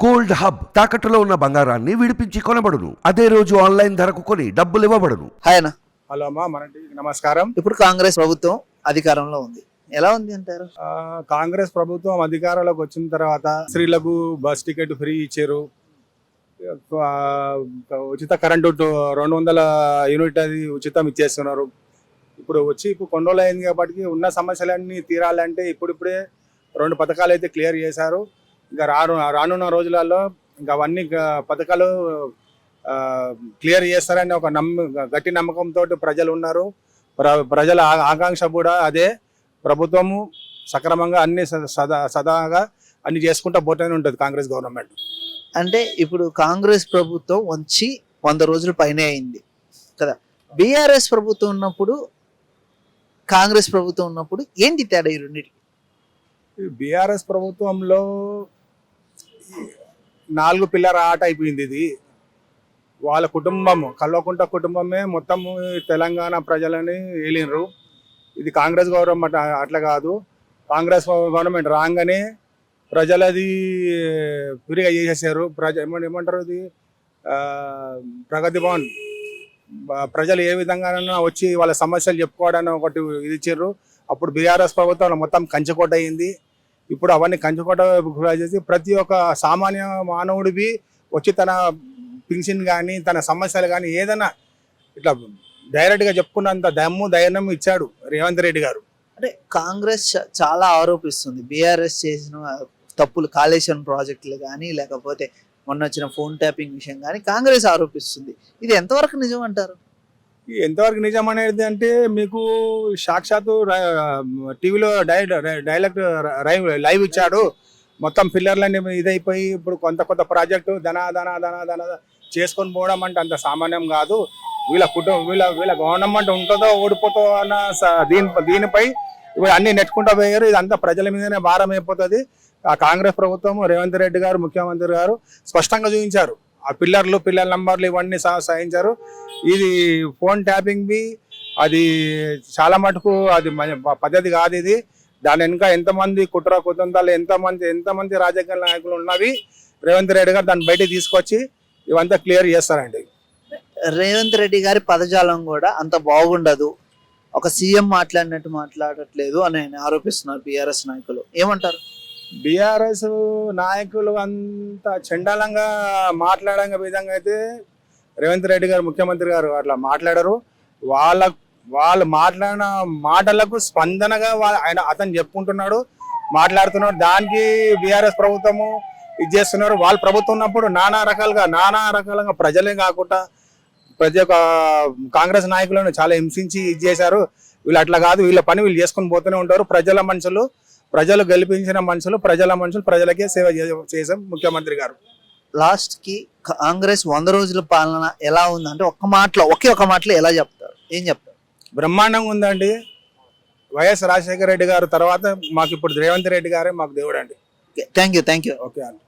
Gold hub తాకట్టులో ఉన్న బంగారాన్ని విడిపించి కొనబడును. అదే రోజు ఆన్లైన్ ధరకు కొని డబ్బులు ఇవ్వబడును. హాయ్ అన్న. హలో అమ్మా, మనకి నమస్కారం. ఇప్పుడు కాంగ్రెస్ ప్రభుత్వం అధికారంలో ఉంది, ఎలా ఉంది అంటారు? కాంగ్రెస్ ప్రభుత్వం అధికారంలోకి వచ్చిన తర్వాత స్త్రీలకు బస్ టికెట్ ఫ్రీ ఇచ్చారు. ఉచిత కరెంటు 200 యూనిట్ అది ఉచితం ఇచ్చేస్తున్నారు. ఇప్పుడు కొన్ని రోజులు అయింది కాబట్టి ఉన్న సమస్యలన్నీ తీరాలంటే ఇప్పుడిప్పుడే 2 పథకాలు అయితే క్లియర్ చేశారు. ఇంకా రానున్న రోజులలో ఇంకా అవన్నీ పథకాలు క్లియర్ చేస్తారని ఒక గట్టి నమ్మకంతో ప్రజలు ఉన్నారు. ప్రజల ఆకాంక్ష కూడా అదే. ప్రభుత్వము సక్రమంగా అన్ని సదాగా అన్ని చేసుకుంటూ పోతూనే ఉంటుంది కాంగ్రెస్ గవర్నమెంట్. అంటే ఇప్పుడు కాంగ్రెస్ ప్రభుత్వం వచ్చి 100 రోజుల పైనే అయింది కదా. బీఆర్ఎస్ ప్రభుత్వం ఉన్నప్పుడు కాంగ్రెస్ ప్రభుత్వం ఉన్నప్పుడు ఏంటి తేడా ఈ రెండింటికి? బీఆర్ఎస్ ప్రభుత్వంలో 4 పిల్లల ఆట అయిపోయింది. ఇది వాళ్ళ కుటుంబం, కల్వకుంట కుటుంబమే మొత్తం తెలంగాణ ప్రజలని ఏలినరు. ఇది కాంగ్రెస్ గవర్నమెంట్ అట్లా కాదు. కాంగ్రెస్ గవర్నమెంట్ రాగానే ప్రజలది ఫ్రీగా చేసేసారు. ఏమంటారు ఇది ప్రగతి భవన్. ప్రజలు ఏ విధంగా వచ్చి వాళ్ళ సమస్యలు చెప్పుకోవడానికి ఒకటి ఇది ఇచ్చారు. అప్పుడు బీఆర్ఎస్ ప్రభుత్వం మొత్తం కంచుకోట అయింది. ఇప్పుడు అవన్నీ కంచుకోట చేసి ప్రతి ఒక్క సామాన్య మానవుడివి వచ్చి తన పింఛన్ కానీ తన సమస్యలు కానీ ఏదైనా ఇట్లా డైరెక్ట్గా చెప్పుకున్నంత ధైర్యం ఇచ్చాడు రేవంత్ రెడ్డి గారు. అంటే కాంగ్రెస్ చాలా ఆరోపిస్తుంది బీఆర్ఎస్ చేసిన తప్పులు, కాళేశ్వరం ప్రాజెక్టులు కానీ లేకపోతే మొన్న వచ్చిన ఫోన్ ట్యాపింగ్ విషయం కానీ కాంగ్రెస్ ఆరోపిస్తుంది. ఇది ఎంతవరకు నిజం అంటారు? ఎంతవరకు నిజం అనేది అంటే మీకు సాక్షాత్తు టీవీలో డైరెక్ట్ లైవ్ ఇచ్చాడు. మొత్తం పిల్లర్లన్నీ ఇదైపోయి ఇప్పుడు కొత్త ప్రాజెక్టు ధన చేసుకొని పోవడం అంటే అంత సామాన్యం కాదు. వీళ్ళ గవర్నమెంట్ ఉంటుందో ఓడిపోతో అన్న దీనిపై ఇప్పుడు అన్ని నెట్టుకుంటూ పోయారు. ఇదంతా ప్రజల మీదనే భారం అయిపోతుంది. ఆ కాంగ్రెస్ ప్రభుత్వం రేవంత్ రెడ్డి గారు ముఖ్యమంత్రి గారు స్పష్టంగా చూపించారు. ఆ పిల్లల నంబర్లు ఇవన్నీ సాధించారు. ఇది ఫోన్ ట్యాపింగ్వి అది చాలా మటుకు అది పద్ధతి కాదు. ఇది దాని వెనుక ఎంతమంది కుట్ర కుతంత్రాలు ఎంతమంది రాజకీయ నాయకులు ఉన్నవి రేవంత్ రెడ్డి గారు దాన్ని బయటకు తీసుకొచ్చి ఇవంతా క్లియర్ చేస్తారండి. రేవంత్ రెడ్డి గారి పదజాలం కూడా అంత బాగుండదు, ఒక సీఎం మాట్లాడినట్టు మాట్లాడట్లేదు అని ఆరోపిస్తున్నారు బీఆర్ఎస్ నాయకులు. ఏమంటారు? బీఆర్ఎస్ నాయకులు అంత చండాలంగా మాట్లాడే విధంగా అయితే రేవంత్ రెడ్డి గారు ముఖ్యమంత్రి గారు అట్లా మాట్లాడరు. వాళ్ళు మాట్లాడిన మాటలకు స్పందనగా అతను చెప్పుకుంటున్నాడు, మాట్లాడుతున్నాడు. దానికి బీఆర్ఎస్ ప్రభుత్వము ఇది చేస్తున్నారు. వాళ్ళ ప్రభుత్వం ఉన్నప్పుడు నానా రకాలుగా ప్రజలే కాకుండా ప్రతి ఒక్క కాంగ్రెస్ నాయకులను చాలా హింసించి ఇది చేశారు. వీళ్ళు అట్లా కాదు, వీళ్ళ పని వీళ్ళు చేసుకొని పోతూనే ఉంటారు. ప్రజలు గెలిపించిన మనుషులు ప్రజలకే సేవ చేసాం ముఖ్యమంత్రి గారు. లాస్ట్ కి కాంగ్రెస్ 100 రోజుల పాలన ఎలా ఉందంటే ఒకే ఒక మాటలో ఎలా చెప్తారు? ఏం చెప్తారు? బ్రహ్మాండంగా ఉందండి. వైఎస్ రాజశేఖర రెడ్డి గారు తర్వాత మాకు ఇప్పుడు రేవంత్ రెడ్డి గారే మాకు దేవుడు అండి. Thank you. ఓకే అండి.